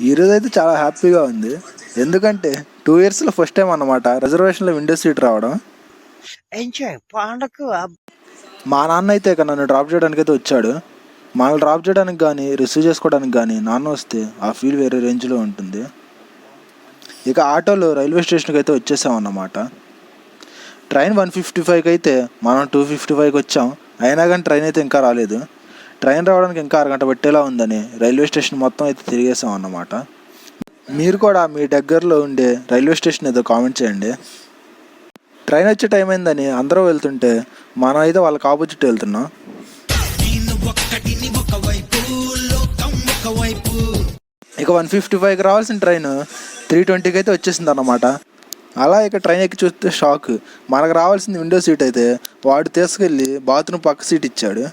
ఈరోజు అయితే చాలా హ్యాపీగా ఉంది. ఎందుకంటే 2 ఇయర్స్లో ఫస్ట్ టైం అన్నమాట రిజర్వేషన్లో విండో సీట్ రావడం. ఎంజాయ్ పండగ. మా నాన్న అయితే ఇక నన్ను డ్రాప్ చేయడానికి అయితే వచ్చాడు. మనల్ని డ్రాప్ చేయడానికి కానీ రిసీవ్ చేసుకోవడానికి కానీ నాన్న వస్తే ఆ ఫీల్ వేరే రేంజ్లో ఉంటుంది. ఇక ఆటోలో రైల్వే స్టేషన్కి అయితే వచ్చేసామన్నమాట. ట్రైన్ 1:55కి అయితే మనం 2:55కి వచ్చాం. అయినా కానీ ట్రైన్ అయితే ఇంకా రాలేదు. ట్రైన్ రావడానికి ఇంకా అరగంట పట్టేలా ఉందని రైల్వే స్టేషన్ మొత్తం అయితే తిరిగేసాం అన్నమాట. మీరు కూడా మీ దగ్గరలో ఉండే రైల్వే స్టేషన్ ఏదో కామెంట్ చేయండి. ట్రైన్ వచ్చే టైం అయిందని అందరూ వెళ్తుంటే మనం అయితే వాళ్ళకి ఆపోజిట్ వెళ్తున్నాం. ఇక 1:55కి రావాల్సిన ట్రైన్ 3:20కి అయితే వచ్చేసింది అన్నమాట. అలా ఇక ట్రైన్ ఎక్కి చూస్తే షాక్. మనకు రావాల్సింది విండో సీట్ అయితే వాడు తీసుకెళ్ళి బాత్రూమ్ పక్క సీట్ ఇచ్చాడు.